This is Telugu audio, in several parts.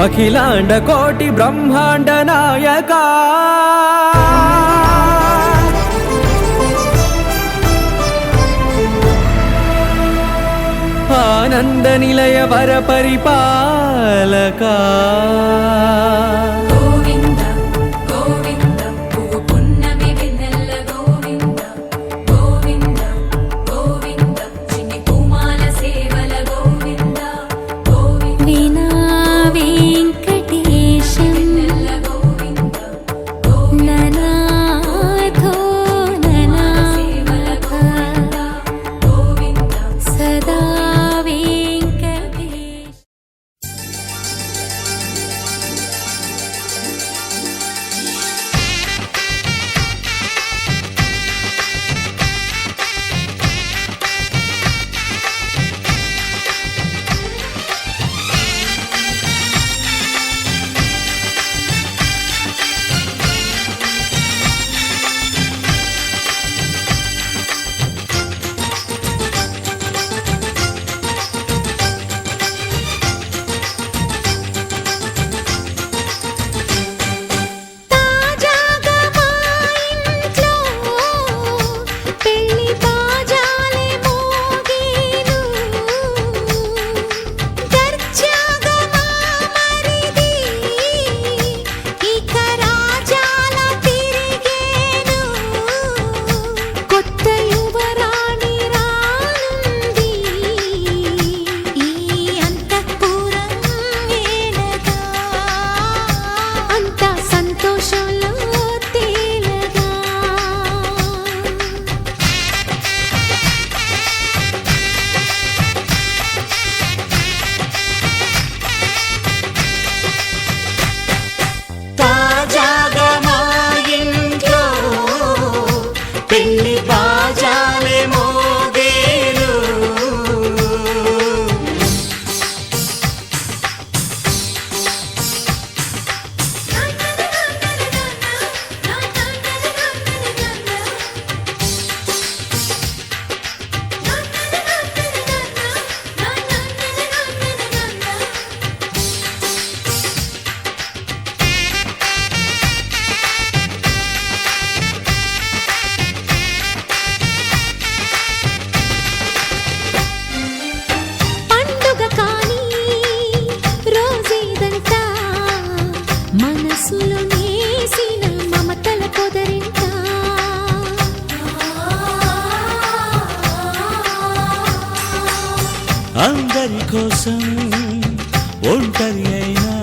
అఖిలాండ కోటి బ్రహ్మాండ నాయకా ఆనంద నిలయ వర పరిపాలకా అందరి కోసం ఒంటరి అయినా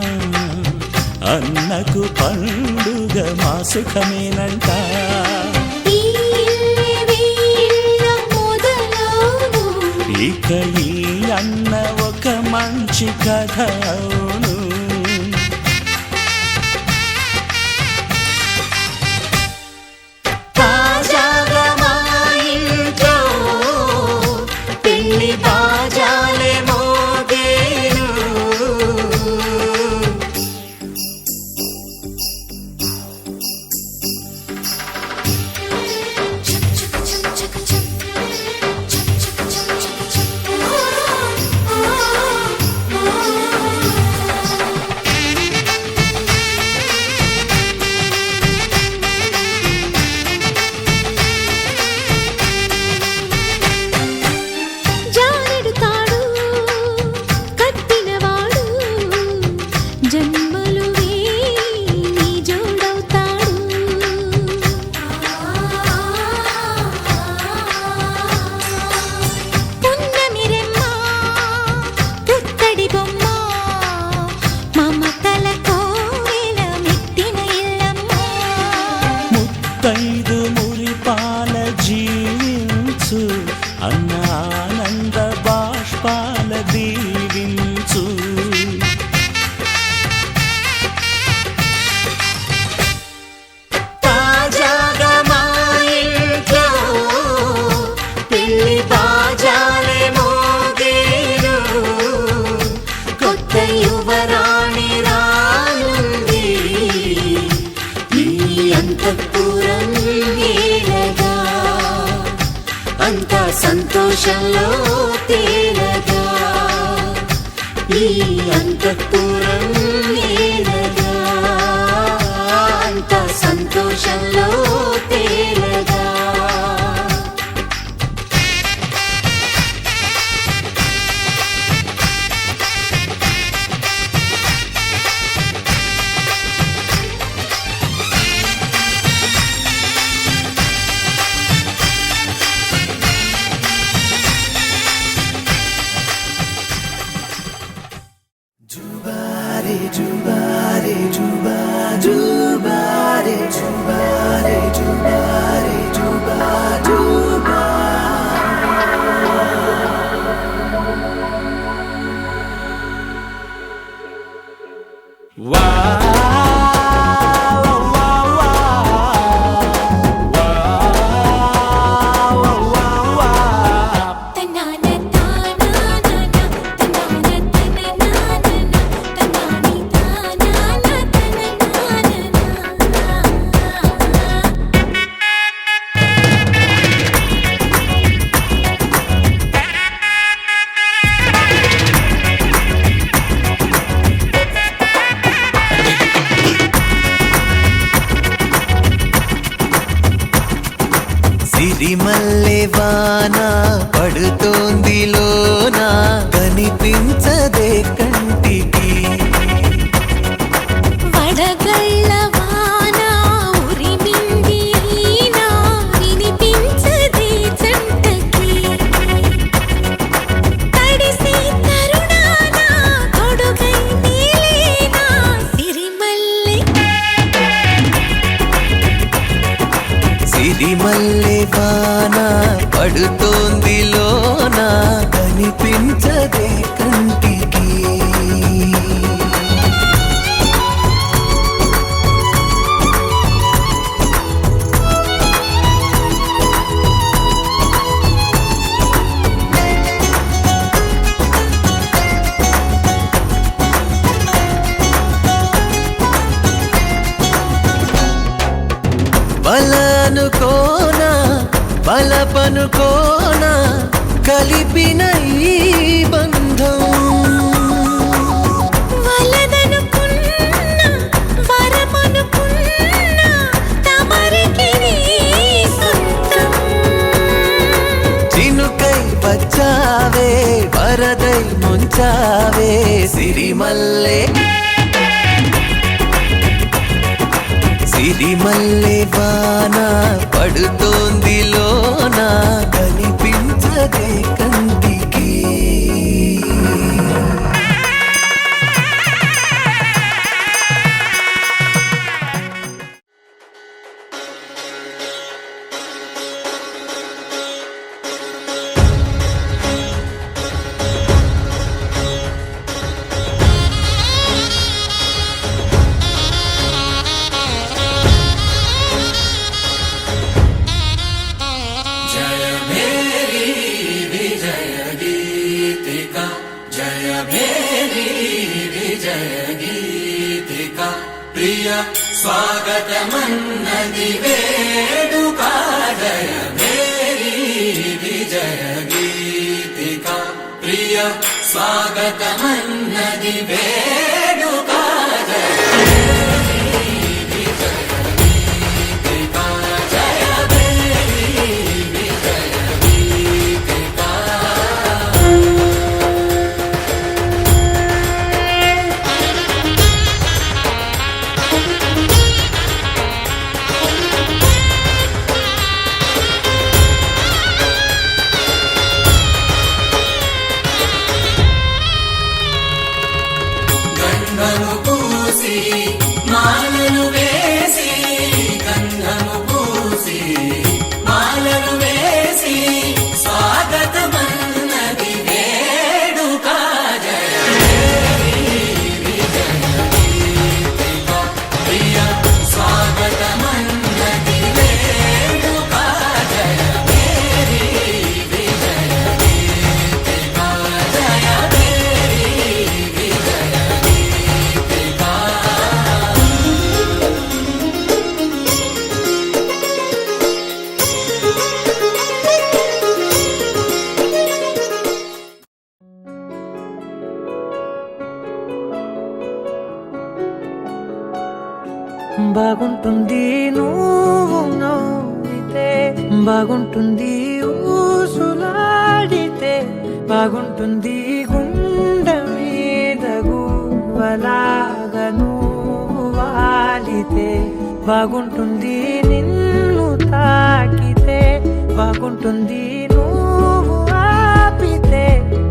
అన్నకు పండుగ మా సుఖమేనంట. ఇక ఈ అన్న ఒక మంచి కథ అవును. ముత్తైదు మురిపాల జీవించు అన్న ఆనంద బాష్పాల దీవించు. తాజాగా మా ఇంట్లో పెళ్లి బాజాలే మోగేను. కొత్త యువరాణి రానుంది ఈ అంతఃపురం ఏలగా. అంతా సంతోషంలో తేలగా. ఈ అంతఃపురం ఏలగా అంత సంతోషంలో తేలగా సిరిమల్లె వాన పడుతోంది లోన కనిపించదే కంటికి వడగళ్ళ వాన ఉరిమింది అయినా వినిపించదే జంటకి తడిసి తరుణాన కొడుకై నీలేనా సిరిమల్లె వాన పడుతోంది లోన కనిపించదే కంటికి బలనుకోనా బలపనుకోనా కలిపిన ఈ బంధం వలదనుకున్నా వరమనుకున్నా తమరికి నీ సొంతం చినుకై వచ్చావే వరదై ముంచావే సిరిమల్లె సిరిమల్లె వాన పడుతోంది లోన కనిపించదే కంటికి ప్రియ స్వాగతమన్నది వేడుక జయ మేరీ విజయ గీతిక ప్రియ స్వాగతమన్నది వేడుక జయ బాగుంటుంది ఊసులాడితే బాగుంటుంది గుండె మీద గువ్వలాగా నువ్వు వాలితే బాగుంటుంది నిన్ను తాకితే బాగుంటుంది నువ్వు ఆపితే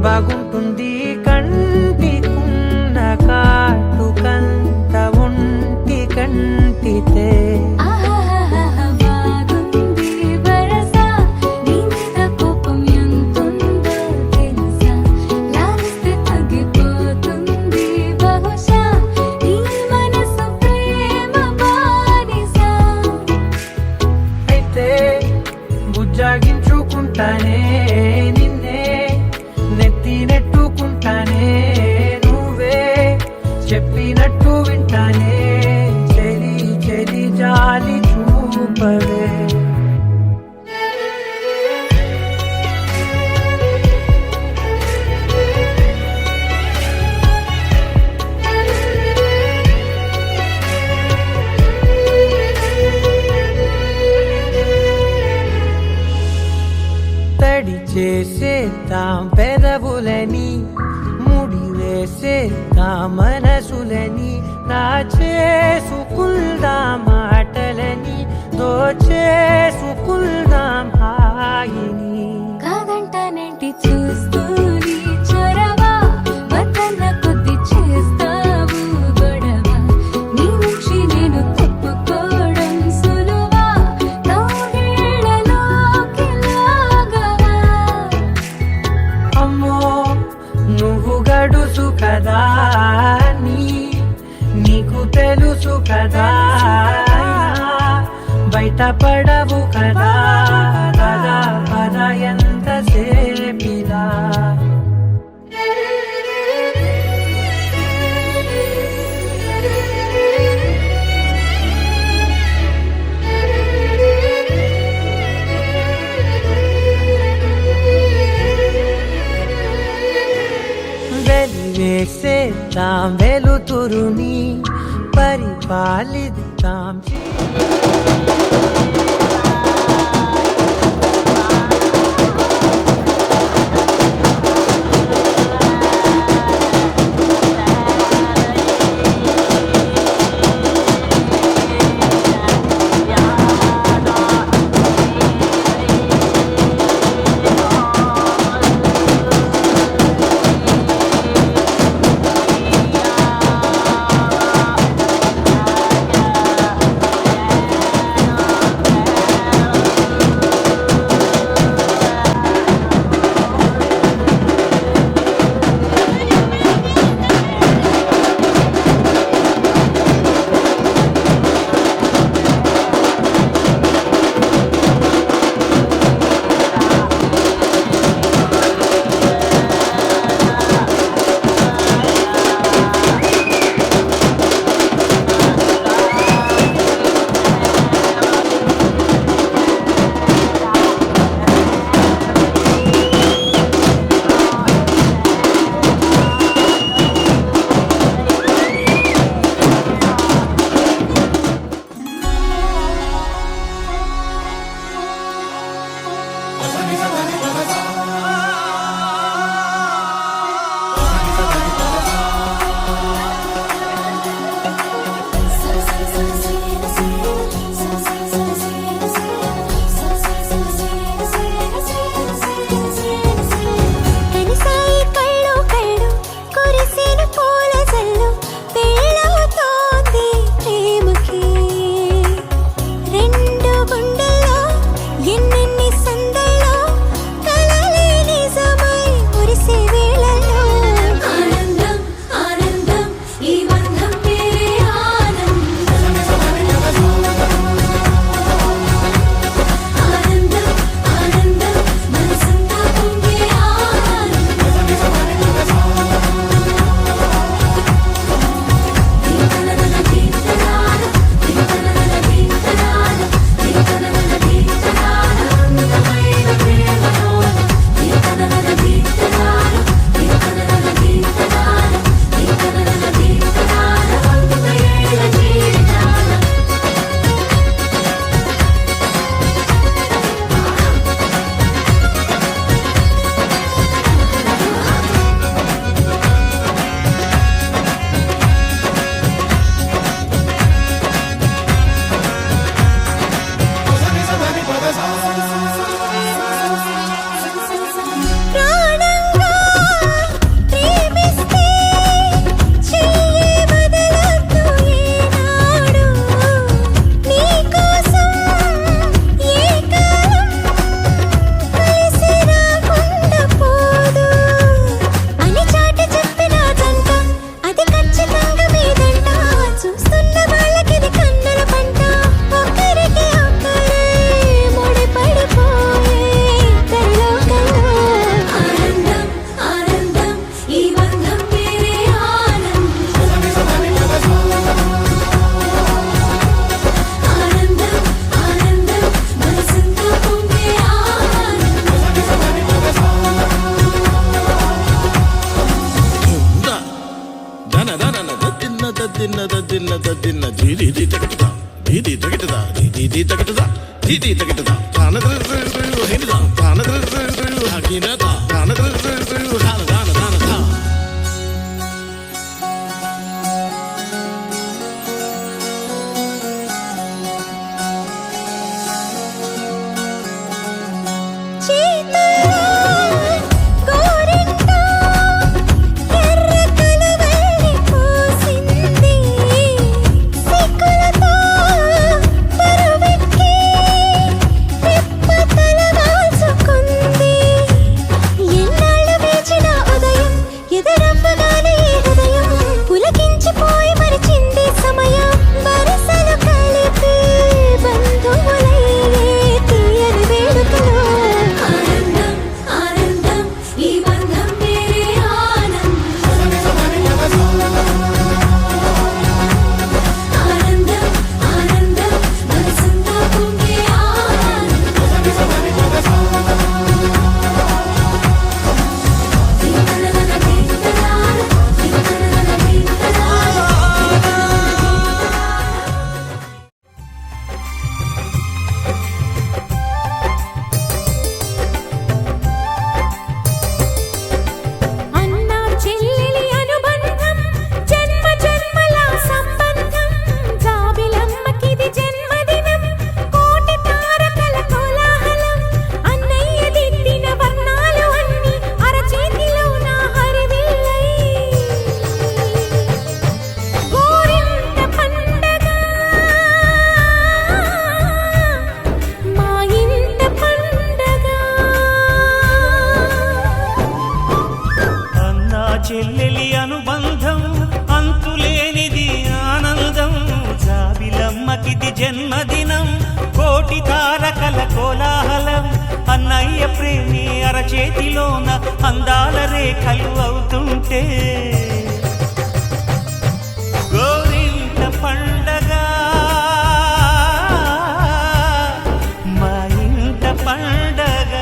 బాగుంటుంది కంటికున్న కాటుకంత ఒంటి కంటితే బాగుంది వరస నీ మీద కోపం ఎంతుందో తెలుసా లాలిస్తే తగ్గిపోతుంది బహుశా నీ మనసు ప్రేమ బానిసా అయితే బుజ్జాగించుకుంటానే నిన్నే నెత్తి నెట్టుకుంటానే నువ్వే చెప్పినట్టు వింటానే చెలి చెలి జాలి చూపవే తడి చేసేద్దాం పెదవులని ముడి వేసేద్దాం మనసులని నా చేసుకుందాం మాటలని దోచేసుకుందాం హాయిని కాదంటానంటి చూస్తూ నీ చొరవ వద్దన్న కొద్ది చేస్తావు గొడవ నీ నుంచి నేను తప్పుకోవడం సులువా నవ్వేళ్ళలోకి లాగవా అమ్మో నువ్వు గడుసు కదా నీకు తెలుసు కదా బయట పడవు కదా పద పద ఎంత సేపిలా వెలివేసేద్దాం వెలుతురుని పరిపాలిద్దాం దదిన్న ధీది తగటదా ధీది తగటదా ధీది తగటదా ధీది తగటదా తానద హేనదా తానద హకినదా తానద హాన దాన దాన దా పులకించిపోయి మరిచింది సమయం వరసలు కలిపి బంధువులయ్యే తీయని వేడుకలో ఆనందం ఆనందం ఈ బంధం వేరే ఆనందం ఆనందం మనసంతా పొంగే అన్నా చెల్లెలి అనుబంధం జన్మ జన్మల సంబంధం జాబిలమ్మకిది జన్మదినం కోటి తారకల కోలాహలం అన్నయ్య దిద్దిన వర్ణాలు అన్ని అరచేతిలో నా హరివిల్లై గోరింట పండగ మా ఇంట పండగ అన్నా చెల్లెలి అనుబంధం అంతులేనిది ఆనందం జాబిలమ్మకిది జన్మదినం కోటి తారకల కోలాహలం అన్నయ్య ప్రేమి అరచేతిలోన అందాల రేఖలు అవుతుంటే గోరింట పండగ మా ఇంట పండగ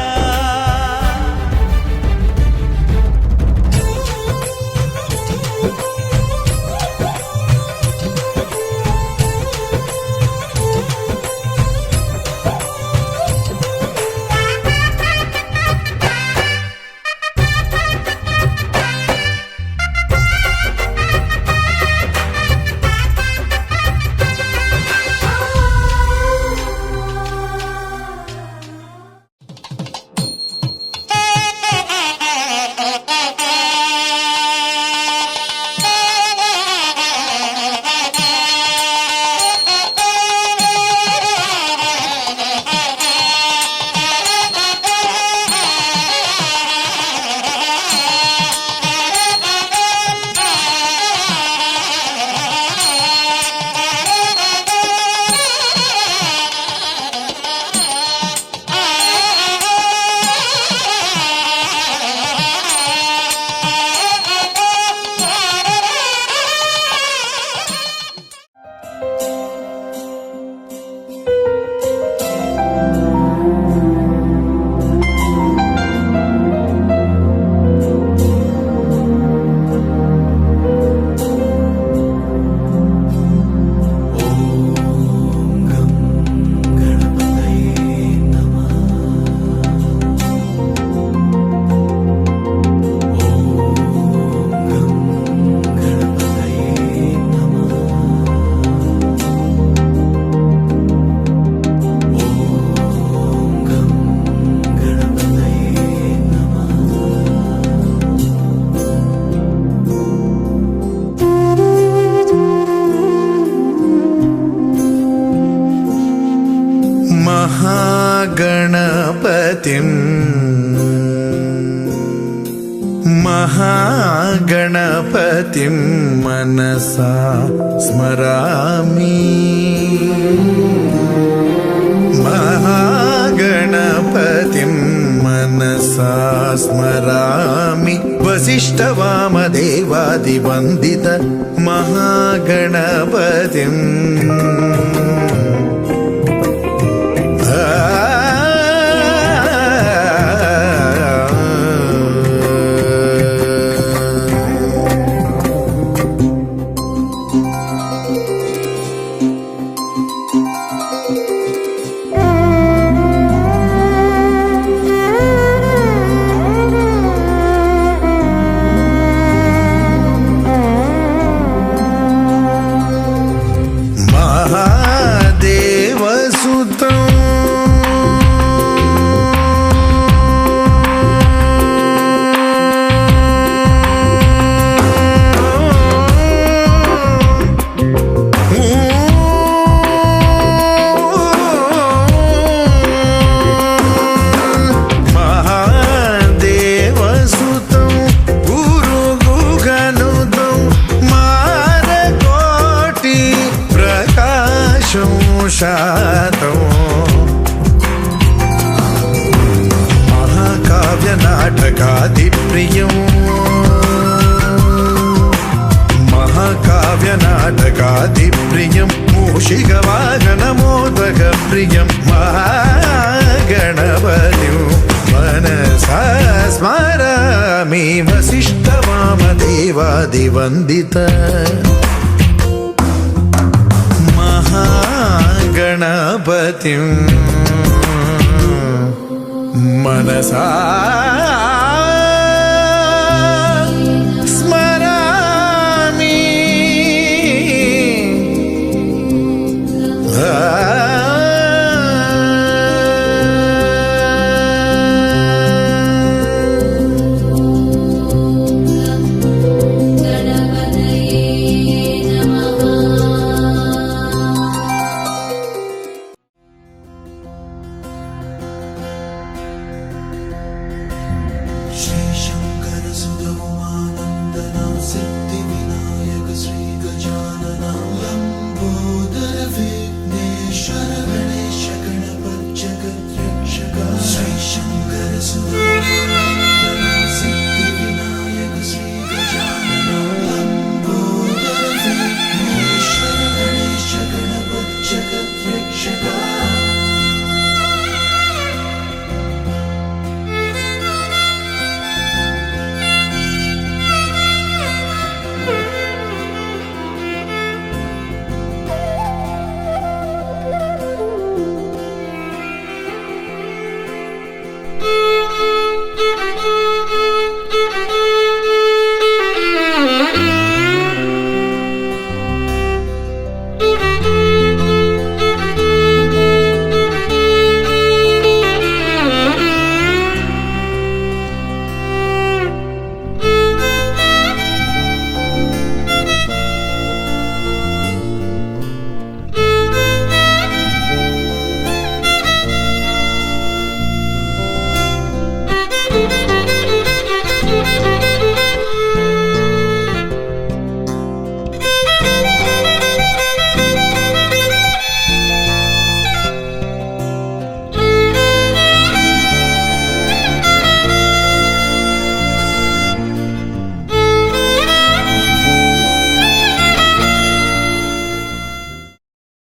महागणपतिम् महागणपतिं मनसा स्मरामि महागणपतिं मनसा स्मरामि वसिष्ठवामदेवादिवन्दित महागणपतिम् స్మరామి వసిష్ఠవామదేవాదివందిత మహాగణపతిం మనసా స్మరామి.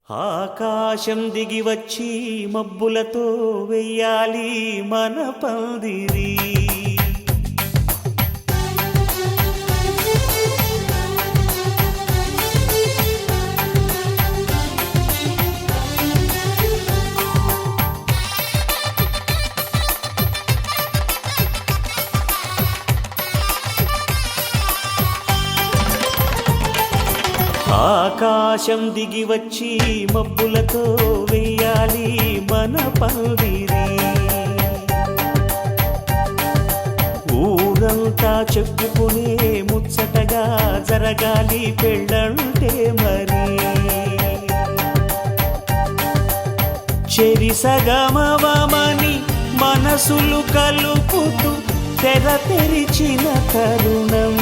ఆకాశం దిగి వచ్చి మబ్బులతో వెయ్యాలి మన పందిరి. ఆకాశం దిగి వచ్చి మబ్బులతో వెయ్యాలి మన పందిరి. ఊరంతా చెప్పుకునే ముచ్చటగా జరగాలి పెళ్ళంటే మరి. చెరిసగమవమని మనసులు కలుపుతూ తెర తెరిచిన తరుణం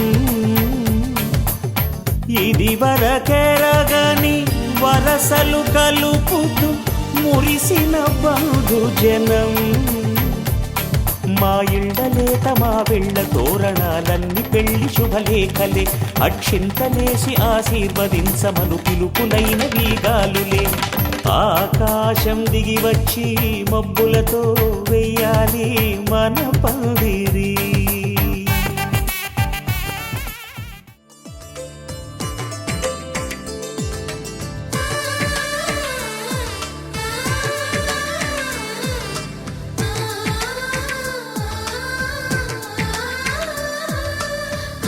ఇది వరకెరగని వరసలు కలుపుతూ మురిసిన బంధుజనం. మా ఇళ్ళలేత మా వెళ్ళ తోరణాలన్నీ పెళ్లి శుభలేఖలే. అక్షింతలేసి ఆశీర్వదించమను పిలుపులైన వీగాలులే. ఆకాశం దిగి వచ్చి మబ్బులతో వెయ్యాలి మన పందిరి.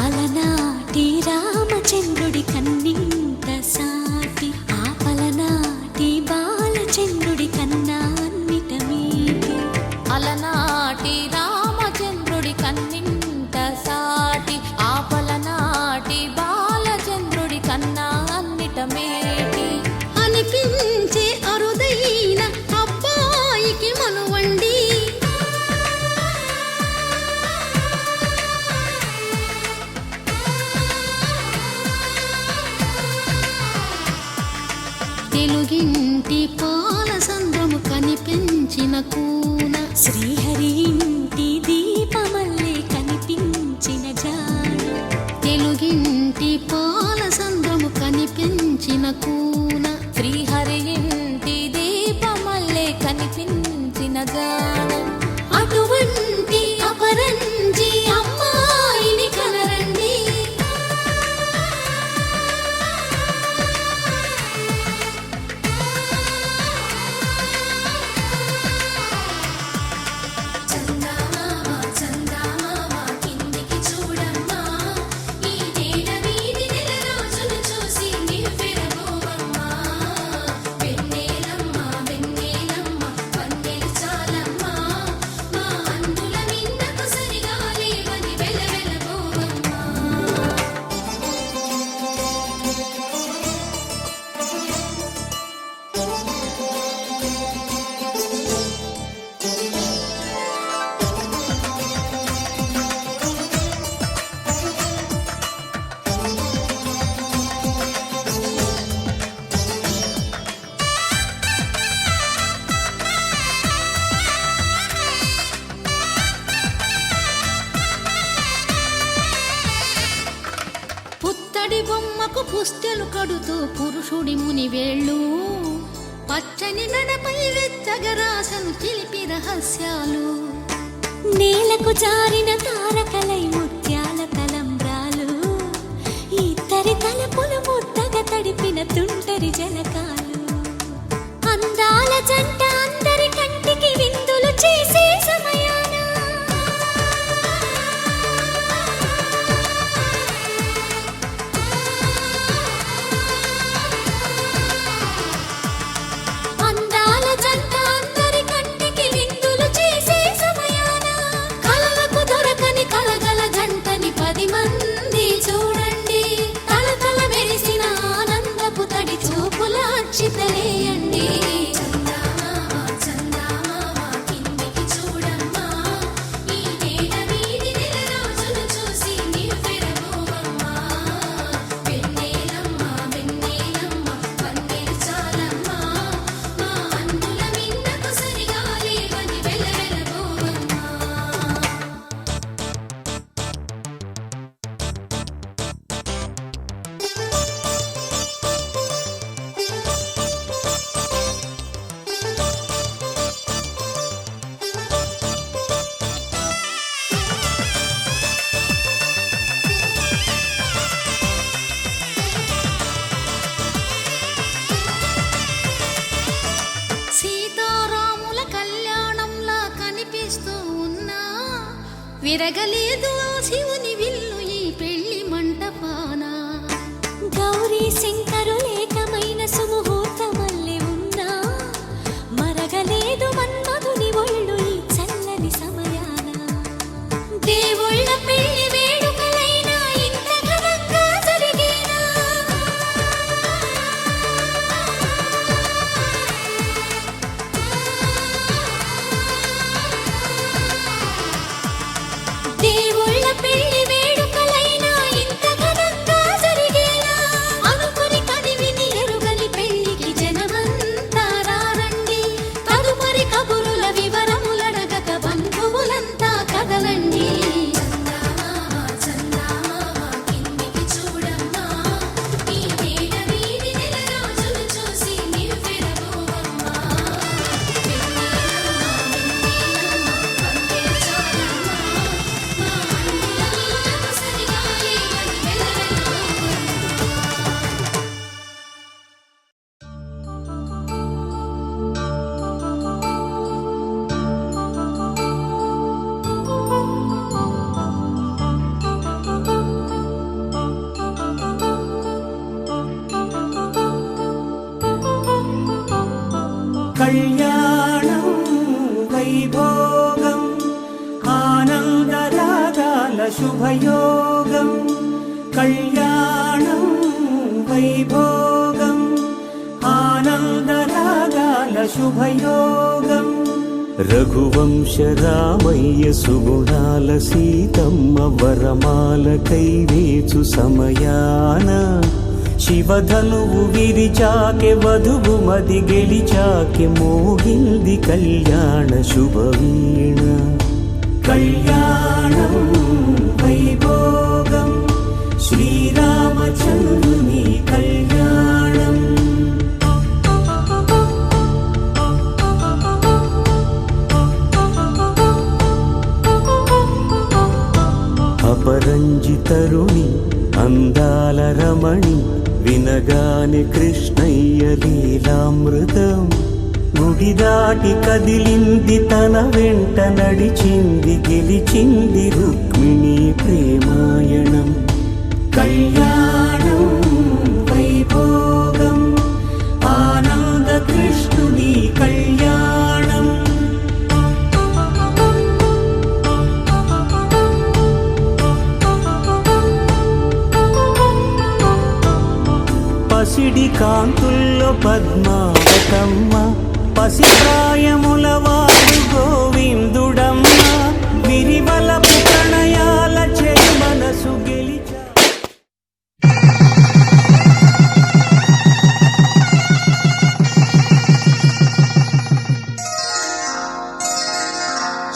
అలనాటి రామచంద్రుడి కన్నింత సాటి ఆపలనాటి బాలచంద్రుడి కన్నా అన్నిట మీటి. అలనాటి రామచంద్రుడి కన్నింత సాటి ఆపలనాటి బాలచంద్రుడి కన్నా అన్నిట మేటి. అనిపించే అరుదైన అబ్బాయికి మనువండి తెలుగింటి పాలసంద్రము కనిపించిన కూన శ్రీహరి ఇంటి దీపమల్లే కనిపించిన జాన. తెలుగింటి పాలసంద్రము కనిపించిన కూన శ్రీహరి ఇంటి దీపమల్లే కనిపించిన జాన. అటువంటి అపరంజి పుత్తడి బొమ్మకు పుస్తెలు కడుతూ పురుషుడి ముని వేళ్ళు పచ్చని నడపై వెచ్చగరాసను చిలిపి రహస్యాలు నేలకు జారిన తారకలై ముత్యాల తలంబ్రాలు ఇద్దరి తలపులు ముద్దగా తడిపిన తుంటరి జలకాలు అందాల జంట అందరి కంటికి విందులు చేసే సమయాన అందాల జంట అందరి కంటికి విందులు చేసే సమయాన కలలకు దొరకని కలగల జంటని 10 మంది చూడండి తలతల మెరిసిన ఆనందపు తడి చూపుల అచ్చితలేయండి సీతారాముల కళ్యాణంలా కనిపిస్తూ ఉన్నా విరగలేదు ఆ శివుని విల్లు ఈ పెళ్లి మంటపాన గౌరీ శంకరులేకమైన సుముహూర్తమల్లె ఉన్నా మరగలేదు మన్మధుని ఒళ్ళు ఈ చల్లని సమయాన దేవుళ్ళ పెళ్లి వేడుకలైనా ఇంత ఘనంగా జరిగేనా దేవుళ్ళ పెళ్లి వేడుకలైనా ఇంత ఘనంగా జరిగేలా అనుకుని కనివిని ఎరుగని పెళ్లికి జనమంతా రారండి తదుపరి కబురుల వివరములడగక బంధువులంతా కదలండి కళ్యాణం వైభోగం ఆనందరాగాల శుభయోగం కళ్యాణం వైభోగం ఆనందరాగాల శుభయోగం రఘువంశ రామయ్య సుగుణాల సీతమ్మ వరమాల కైవేచు సమయాన శివధనువు విరిచాకె వధువు మది గెలిచాకె మోగింది కళ్యాణ శుభవీణ కళ్యాణం వైభోగం శ్రీరామచంద్రుని కళ్యాణం అపరంజి తరుణి అందాల రమణి వినగాని కృష్ణయ్య లీలామృతం గుడి దాటి కదిలింది తన వెంట నడిచింది గెలిచింది రుక్మిణి ప్రేమాయణం కళ్యాణం వైభోగం ఆనంద కృష్ణుని కళ్యాణం పసిడి కాంతుల్లో పద్మావతమ్మ పసిప్రాయముల వాడు గోవిందుడమ్మ విరివలపు ప్రణయాల చెలి మనసు గెలిచా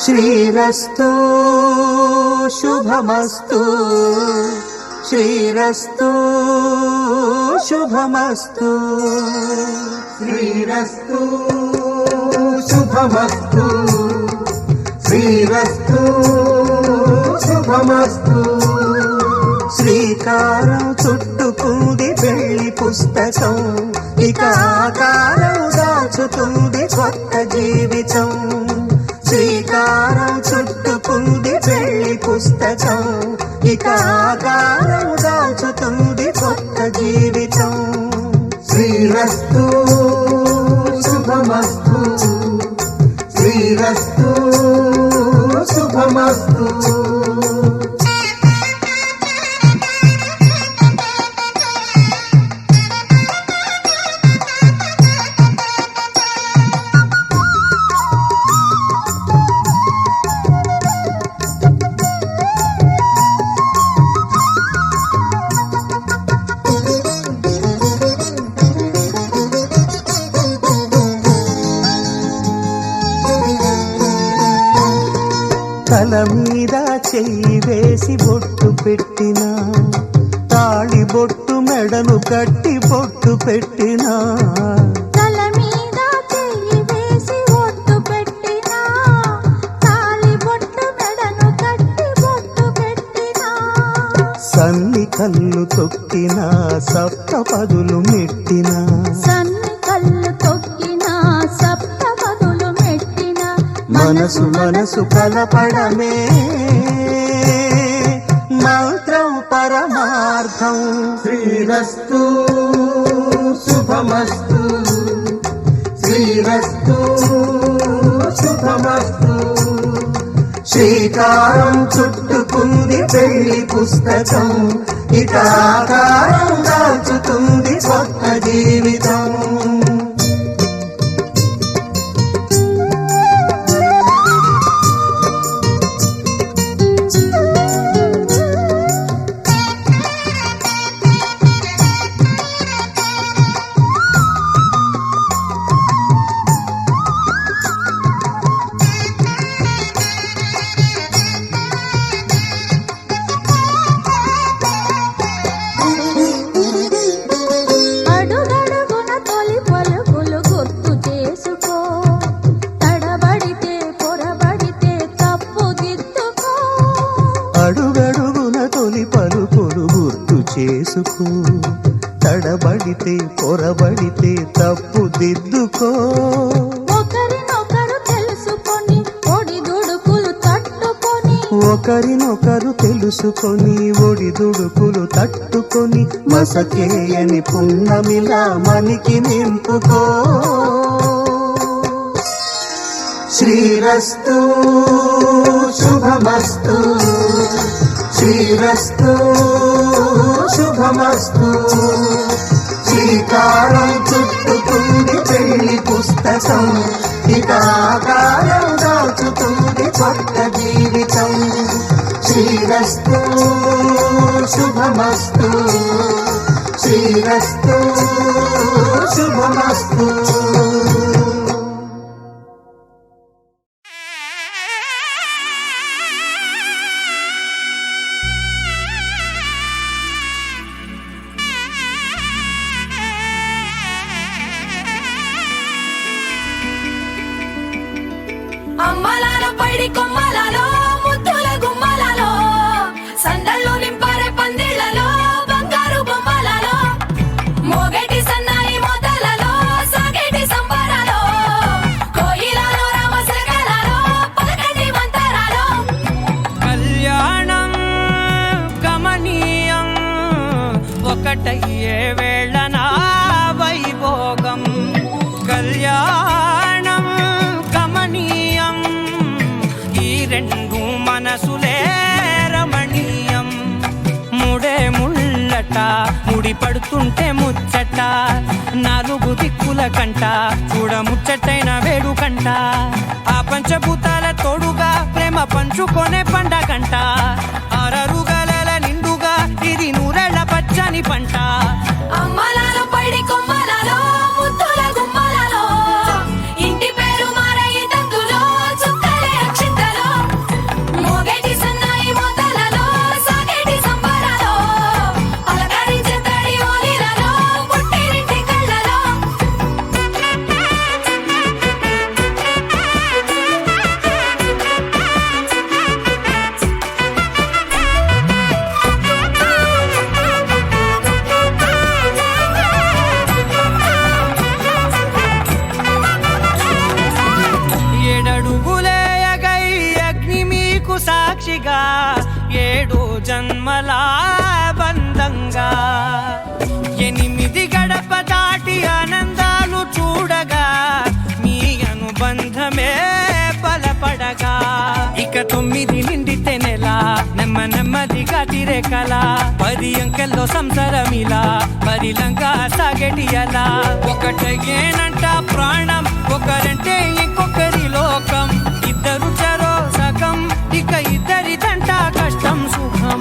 శ్రీరస్తు శుభమస్తు శ్రీరస్తు శుభమస్తు శ్రీరస్తు శుభమస్తు శ్రీరస్తు శుభమస్తు శ్రీకారం చుట్టుకుంది పెళ్లి పుస్తకం ఇక ఆకారం దాచుతుంది కొత్త జీవితం శ్రీకారం చుట్టుకుంది పెళ్లి పుస్తకం ఇక ఆకారం దాచుతుంది కొత్త జీవితం శ్రీరస్తు శుభమస్తు శ్రీరస్తు శుభమస్తు తల మీద చెయ్యి వేసి బొట్టు పెట్టినా తాళి బొట్టు మెడను కట్టి బొట్టు పెట్టినా తల మీద చెయ్యి వేసి ఒట్టు పెట్టినా తాళి బొట్టు మెడను కట్టి బొట్టు పెట్టినా సన్ని కళ్ళు తొక్కినా సప్త పదులు మెట్టినా సన్ని కళ్ళు తొక్కినా సప్త పదులు మెట్టినా మనసు మనసు కలపడమే మంత్రం పరమార్థం శ్రీరస్తు శుభమస్తు శ్రీరస్తు శుభమస్తు శ్రీకారం చుట్టుకుంది పెళ్లి పుస్తకం ఇక ఆకారం దాచుతుంది కొత్త జీవితం అడుగడుగున తొలి పలుకులు గుర్తు చేసుకో తడబడితే పొరబడితే తప్పు దిద్దుకో అడుగడుగున తొలి పలుకులు గుర్తు చేసుకో తడబడితే పొరబడితే తప్పు దిద్దుకో ఒకరినొకరు తెలుసుకొని ఒడిదుడుకులు తట్టుకొని ఒకరినొకరు తెలుసుకొని ఒడిదుడుకులు తట్టుకొని మసకేయని పున్నమిలా మనికి నింపుకో శ్రీరస్తు శుభమస్తు శ్రీరస్తు శుభమస్తు శ్రీకారం చుట్టుకుంది పెళ్లి పుస్తకం ఇక ఆకారం దాచుతుంది కొత్త జీవితం శ్రీరస్తు శుభమస్తు శ్రీరస్తు శుభమస్తు అమ్మలాల పైడి కొమ్మలలో ముద్దుల గుమ్మలలో సందళ్ళు నింపారే పందిళ్లలో బంగారు బొమ్మలలో మోగేటి సన్నాయి మోతలలో సాగేటి సంబరాలో కోయిలలో రామశకలలో పలకటి మంతరాలో కళ్యాణం గమనీయం ఒకటయ్యే వేళ నా వైభోగం కళ్యాణం గమనీయం ఈ రెండు మనసులే రమణీయం ముడే ముళ్ళట ముడి పడుతుంటే ముచ్చట నాలుగు దిక్కుల కంట చూడ ముచ్చటైన వేడుకంట ఆ పంచభూతాల తోడుగా ప్రేమ పంచుకొనే పండగంట అరరుగల నిండుగా ఇది నూరెళ్ళ పచ్చని పంట అమ్మలాల పైడి కొమ్మలలో ముద్దుల గుమ్మలలో ఇంటి పేరు మారయి తందులో చుక్కలే అక్షింతలో మోగేటి సన్నాయి మోతలలో సాగేటి సంబరాలో చూడగా 7 జన్మల బంధంగా 8 గడప దాటి ఆనందాలు చూడగా మీ అనుబంధమే బలపడగా ఇక 9 నిండితే నెల నెమ్మదిగా తిరేకల 10 అంకెల్లో సంసారమిలా పరిలంగా సాగటి అలా ఒకటేనంట ప్రాణం ఒకరంటే ఇంకొకరి లోకం ఇద్దరు చరో సగం ఇక ఇద్దరిదంట కష్టం సుఖం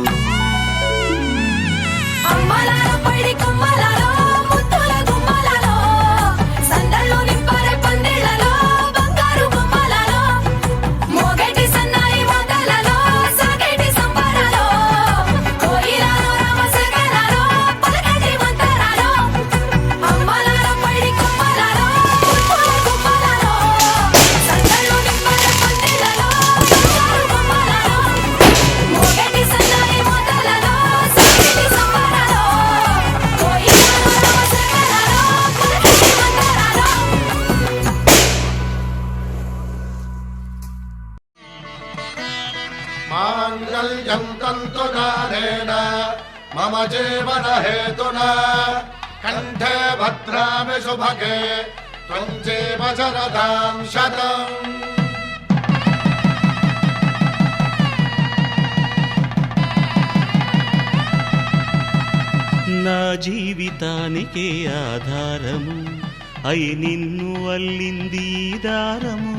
అమ్మలాలో పడి కొమ్మలాలో ముత్తుల గుమ్మలాలో సందళ్ళు నింపరే పందిళ్ళలో బంగారు గుమ్మలాలో మోగేటి సన్నాయి మోతలలో సాగేటి సంబరాలో కోయిలాలో రామశకరాలో పలకటి మంతరాలో అమ్మలాలో పడి కొమ్మలాలో ముత్తుల గుమ్మలాలో సందళ్ళు నింపరే పందిళ్ళలో బంగారు గుమ్మలాలో మోగేటి సన్నాయి మోతలలో సాగేటి సంబరాలో కోయిలాలో రామశకరాలో పలకటి మంతరాలో మాంగళ్యం తంతుకారేణ మమ జీవన హేతునా కంఠే భద్రామి శుభగే త్వం జీవ శరదాం శతం నా జీవితానికే ఆధారము అయి నిన్ను అల్లింది ఈ దారము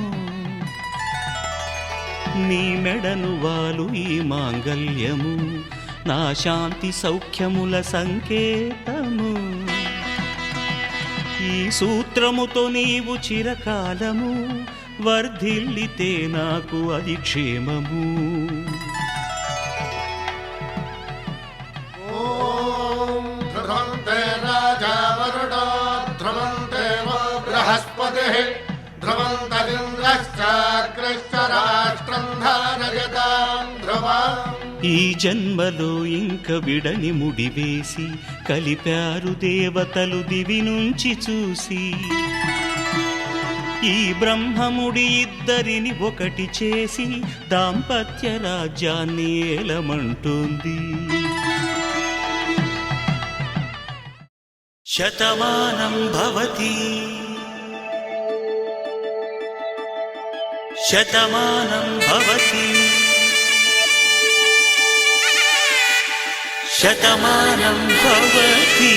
నీ మెడను వాలు ఈ మాంగల్యము నా శాంతి సౌఖ్యముల సంకేతము ఈ సూత్రముతో నీవు చిరకాలము వర్ధిల్లితే నాకు అది క్షేమము ఓం ధ్రువంతే రాజా వరుణో ధ్రువంతే బృహస్పతిః ధ్రువంతరింద్రశ్చాగ్రశ్చ రాష్ట్రం ధారయతాం ధ్రువం ఈ జన్మలో ఇంక విడని ముడివేసి కలిపారు దేవతలు దివి నుంచి చూసి ఈ బ్రహ్మముడి ఇద్దరిని ఒకటి చేసి దాంపత్య రాజ్యాన్ని ఏలమంటోంది శతమానం భవతి శతమానం భవతి శతమానం భవతి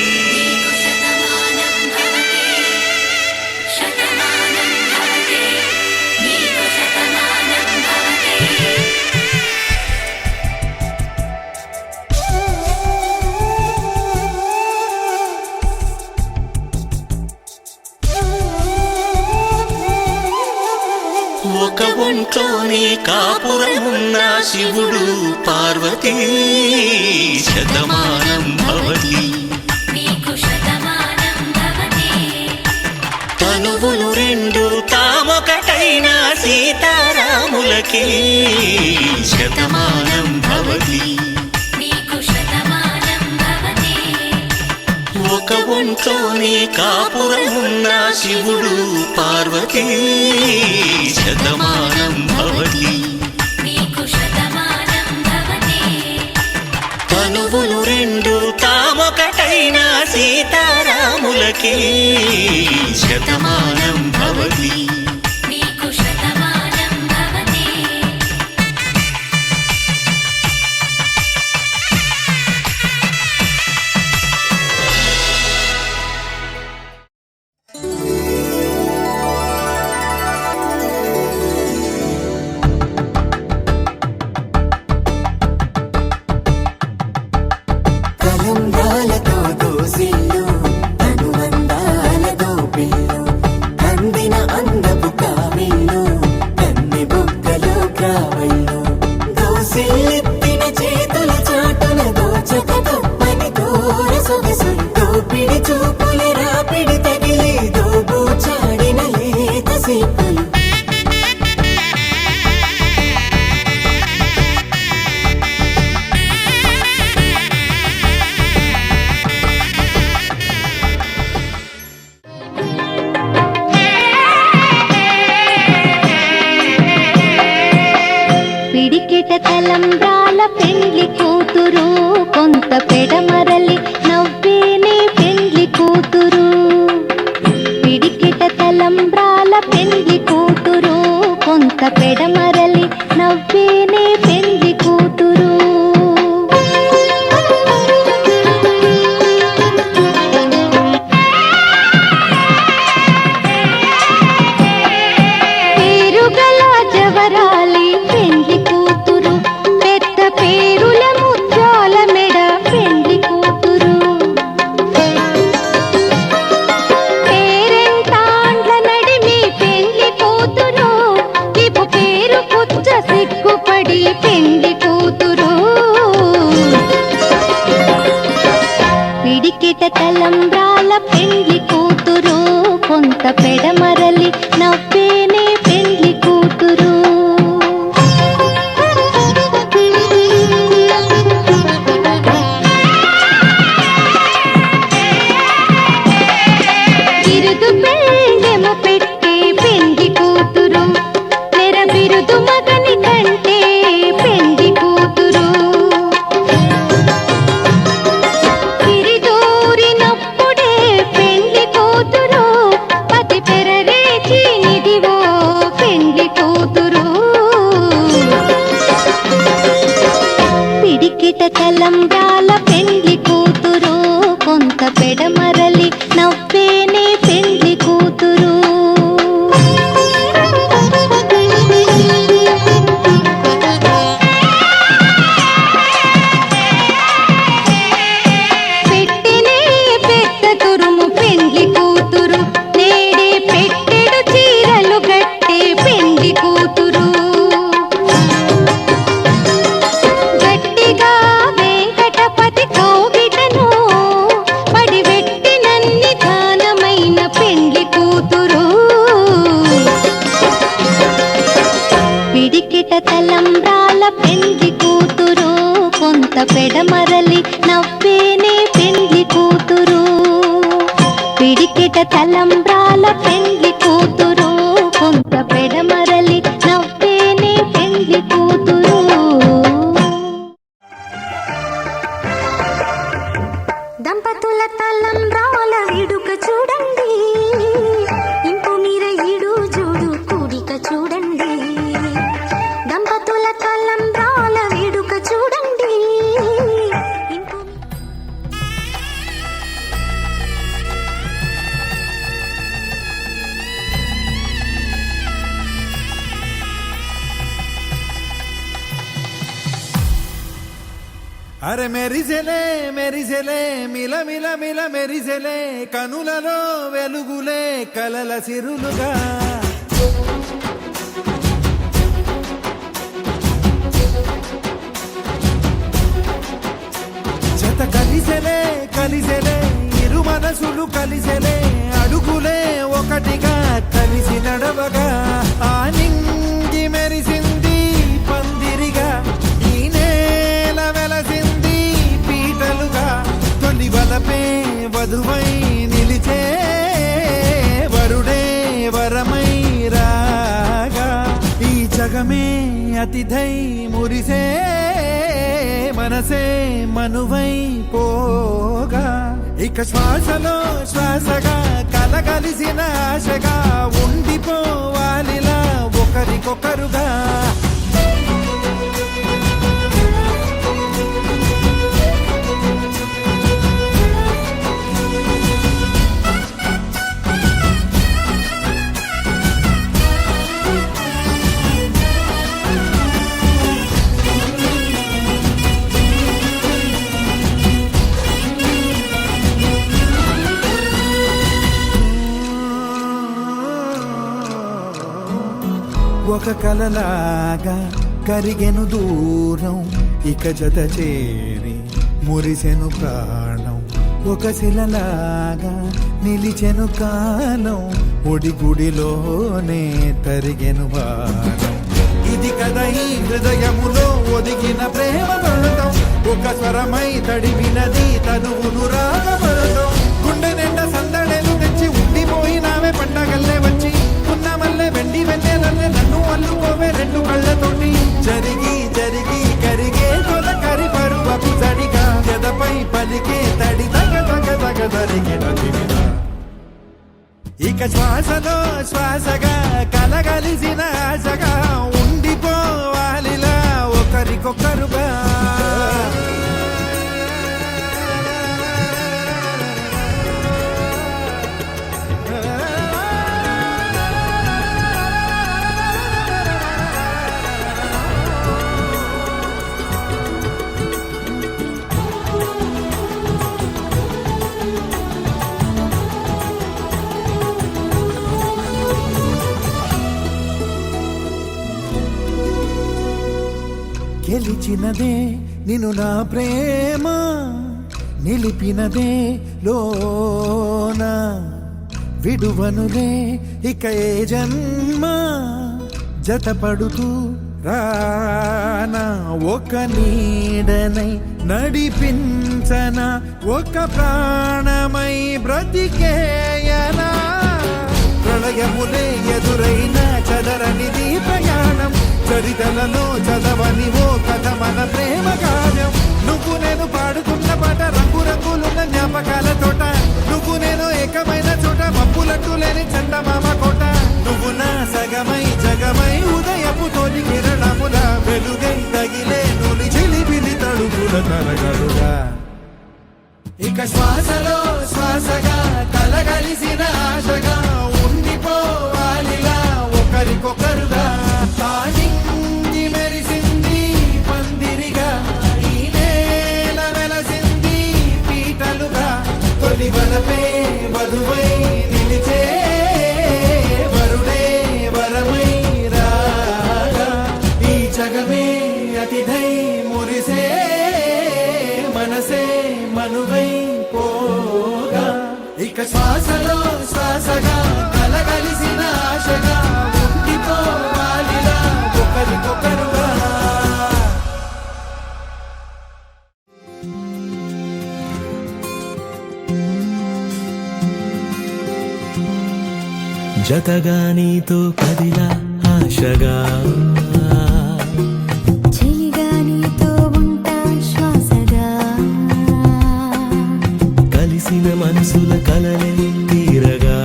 ఒక ఒంట్లోనే కాపురమున్న శివుడు పార్వతీ శతమానం భవతి తనువులు రెండు తామొకటైన సీతారాములకి శతమానం భవతి ఒక ఒంట్లోనే కాపురమున్న శివుడు పార్వతీ శతమానం భవతి తనువులు రెండు తామొకటైన సీతారాములకి శతమానం భవతి కలంబ్రాలతో దోసిల్లు అనువందాలతో పిల్లు కందిన అందపు కావిల్లు కన్నె బొక్కలు క్రావళ్ళు దోసిల్లెత్తిన చేతుల చాటున దోచక తప్పని దూర సొగసులు దోపిడి చూపుల రాపిడి తగిలి దోబూచాడిన లేత సీపులు పిడికిట తలంబ్రా తలంబ్రాల పెండ్లి కూతురు కొంత పెడమరలి నవ్వేనే పెండ్లి కూతురు పిడికిట తలంబ్రాల పెండ్లి కూతురు కొంత పెడమరలి నవ్వేనే పెండ్లి కూతురు పేరుగల జవరాలి పెండ్లి కూతురు పెద్ద పేరుల ముత్యాల మెడ పెండ్లి కూతురు పేరెంటాండ్ల నడిమి పెండ్లి కూతురు ఇపు పేరు పుచ్చ సిగ్గుపడి పెండ్లి కూతురు పిడికిట తలంబ్రాల పెండ్లి కూతురు కొంత పెడమరలి నవ్వేనే పెండ్లి కూతురు బిరుదు పెండెమ పెట్టే పెండ్లి కూతురు నెర బిరుదు మగని కంటే పెండ్లి కూతురు సిరిదూరినప్పుడే పెండ్లి కూతురు పతి పెరరేచి నిదివో పెండ్లి కూతురు పిడికిట తలంబ్రాల పెండ్లి కూతురు కొంత పెడమరలి నవ్వేనే పెండ్లి కూతురు పెట్టెనే పెద్ద తురుము పెండ్లి కూతురు నేడే పెట్టెడు చీరలు గట్టే పెండ్లి కూతురు గట్టిగా వెంకటపతి కౌగిటను పడివెట్టినన్ని దానమైన పెండ్లి కూతురు పిడికిట తలంబ్రాల పెండ్లి కూతురు కొంత పెడమరలి నవ్వేనే పెండ్లి కూతురు పిడికిట తలంబ్రాల పెండ్లి కూతురు కొంత పెడమరలి నవ్వేనే పెండ్లి కూతురు దంపతుల తలంబ్రాల విడుక చూడండి ఇంపు మీర ఈడు జోడు కూడిక చూడండి దంపతుల తలంబ్రాల విడుక చూడండి ఇంపు అరే మెరిసెలే మెరిసెలే మిల మిల మిల మెరిసెలే కనులలో వెలుగులే కలల సిరులుగా జత కలిసెలే కలిసెలే ఇరు మనసులు కలిసెలే అడుగులే ఒకటిగా కలిసి నడవగా ఆ నింగి మెరిసింది పందిరిగా ఈ నేల వెలసింది పీటలుగా తొలి వలపే వధువై నిలిచే వరుడే వరమై రాగా ఈ జగమే అతిథై మురిసే మనసే మనువై పోగా ఇక శ్వాసలో శ్వాసగా కలగలిసిన ఆశగా ఉండిపోవాలిలా ఒకరికొకరుగా ఒక కలలాగా కరిగెను దూరం ఇక జత చేరి మురిసెను ప్రాణం ఒక శిలలాగా నిలిచెను కాలం ఒడిగుడిలోనే తరిగెను వారం ఇది కదా ఈ హృదయములో ఒదిగిన ప్రేమ పడతాం ఒక స్వరమై తడివినది తనువును రాగపడతాం గుండె నిండా సందడేలు తెచ్చి ఉండిపోయినావే పండగల్లే వచ్చి ఉన్న మల్లె వెండి వెన్నెలల్లే నన్ను అల్లుకోవే రెండు కళ్ళతోటి జరిగి జరిగి కరిగే శ్వాసలో శ్వాసగా కలగలిసిన ఆశగా ఉండిపోవాలిలా ఒకరికొకరుగా. గెలిచినదే నిన్ను నా ప్రేమ, నిలిపినదే లోన, విడువనులే ఇక ఏ జన్మ, జతపడుతూ రానా ఒక నీడనై నడిపించన, ఒక ప్రాణమై బ్రతికేయనా. ప్రళయములే ఎదురైన చదరనిది ప్రయాణం, చరితలలో చదవని ఓ కథ మన ప్రేమ కావ్యం. నువ్వు నేను పాడుకున్న పాట రంగు రంగులున్న జ్ఞాపకాల తోట, నువ్వు నేను ఏకమైన చోట మబ్బులట్టు లేని చందమామ కోట. నువ్వు నా సగమై జగమై ఉదయపు తోటి కిరణముల వెలుగై తగిలే నులి చిలిపిలి తడుపుల తరగడుగా. ఇక శ్వాసలో శ్వాసగా కలగలిసిన ఆశగా ఉండిపోవాలిలా ఒకరికొకరుగా. తానింది మెరిసింది పందిరిగా, ఈ నేల వెలసింది పీటలుగా. తొలి వలపే వధువై నిలిచే వరుడే వరమై రాగా, ఈ జగమే అతిథై మురిసే మనసే మనువై పోగా. ఇక శ్వాసలో శ్వాసగా కలగలిసిన ఆశగా ఉండిపోవాలిలా ఒకరికొకరుగా. జతగా నీతో కదిలా ఆశగా, చెలిగా నీతో ఉంటా శ్వాసగా, కలిసిన మనసుల కలలే తీరగా,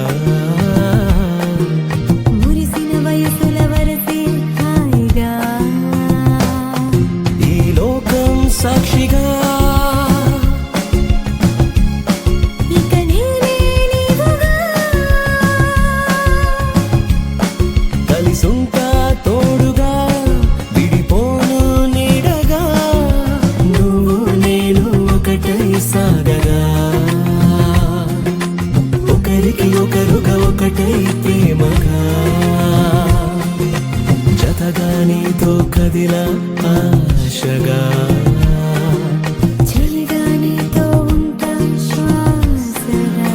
మురిసిన వయసుల వరసే హాయిగా. ఈ లోకం సాక్షిగా ఇక నేనే నీవుగా, కలిసుంటా తోడుగా, విడిపోను నీడగా. నువ్వు నేను ఒకటై సాగగా, ఒకరికి ఒకరుగా ఒకటై ప్రేమగా. జతగా నీతో కదిలా ఆశగా, చెలిగా నీతో ఉంటా శ్వాసగా.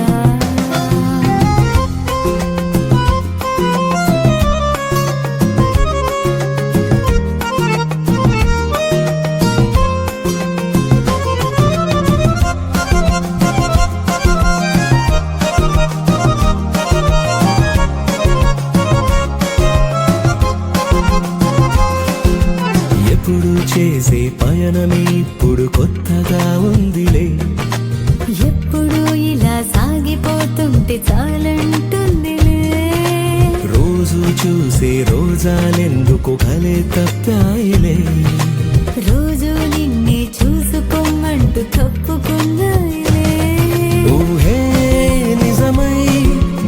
ఎప్పుడు చేసే పయనమే ఇప్పుడు కొత్తగా ఉందిలే. ఎప్పుడు ఇలా సాగిపోతుంటే చాలంటుందిలే. రోజు చూసే రోజాలెందుకు కలే తప్పాయిలే. రోజు నిన్నే చూసుకోమంటూ తప్పుకున్నాయిలే. ఊహే నిజమై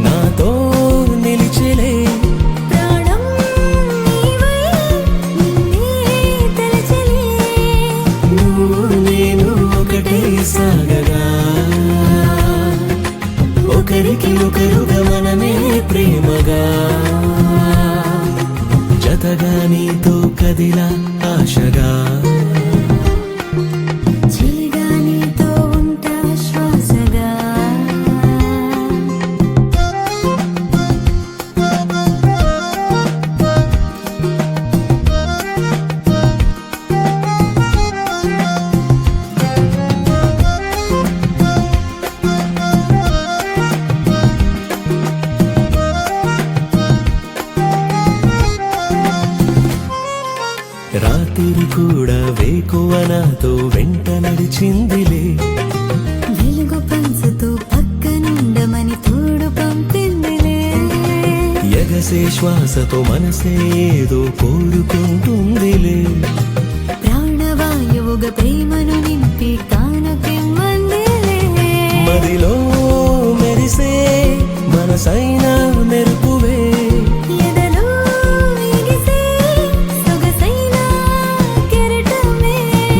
నాతో నిలిచెలే. ప్రాణం నీవై నిన్నే తలచెలే. నువ్వు నేను ఒకటే సాగగా, ఒకరికి ఒకరుగా మనమే ప్రేమగా. జతగా నీతో కదిలా ఆశగా, చెలిగా నీతో ఉంటా శ్వాసగా. రాత్రి కూడా వేకువ నాతో వెంట నడిచిందిలే. వెలుగు పంచుతూ పక్కనుండమని తోడు పంపిందిలే. శ్వాసతో మనసే ఏదో కోరుకుంటుందిలే. ప్రాణవాయువుగా ప్రేమను నింపి కానుకిమ్మందిలే. మదిలో మెరిసే మనసైన మెరుపువే. ఎదలో ఎగిసే సొగసైన కెరటమే.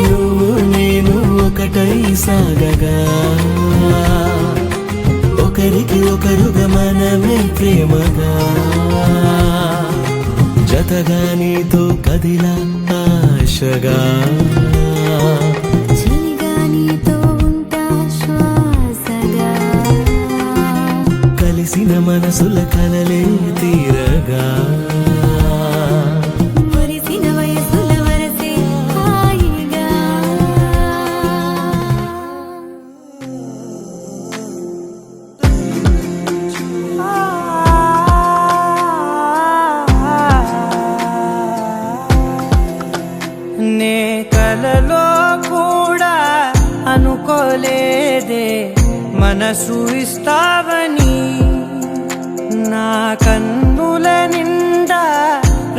నువ్వు నేను ఒకటై సాగగా, ఒకరికి ఒకరుగా మనమే ప్రేమగా, జతగా నీతో కదిలా ఆశగా. చిలిగా నీతో ఉంటా శ్వాసగా. కలిసిన మనసుల కలలే తీరగా. మురిసిన వయసుల వరసే హాయిగా. నే కలలో కూడా అనుకోలేదే మనసు ఇస్తావని. నా కన్నుల నిండా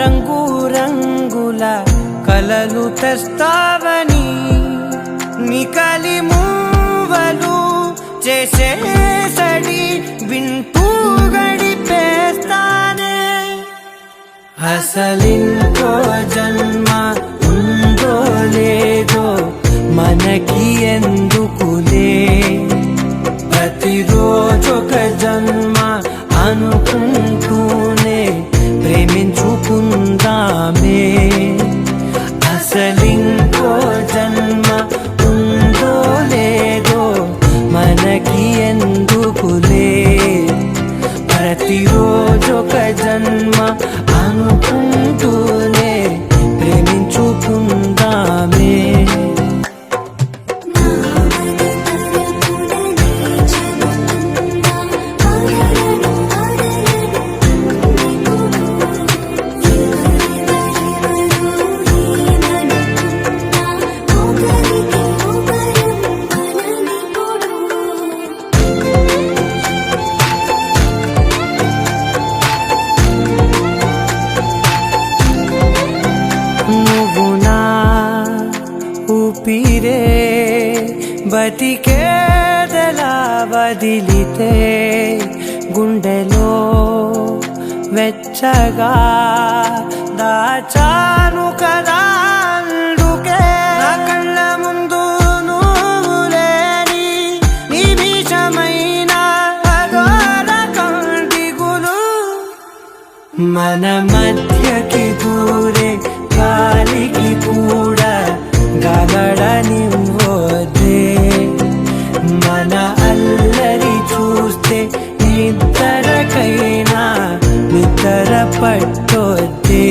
రంగు రంగుల కలలు తెస్తావని. నికలి మూవలు చేసేసడి వింటూ గడిపేస్తానే. అసలింకో జన్మ ఉందో లేదో మనకి ఎందుకులే. ప్రతిరోజొక జన్మ అనుకుంటూనే ప్రేమించుకుందామే. అసలింకో జన్మ ఉందో లేదో మనకి ఎందుకులే. ప్రతిరోజొక జన్మ అనుకుంటూనే ప్రేమించుకుందామే. నువ్వు నా ఊపిరే బతికేదలా వదిలితే. గుండెలో వెచ్చగా దాచాను కదా అందుకే. నా కళ్ళ ముందు నువ్వు లేని నిమిషమైన అఘోర కంటిగులు. మన మధ్యకి దూరే గాలికి కూడా గగడనివ్వదే. మన అల్లరి చూస్తే నిద్రకైనా నిద్ర పట్టొద్దే.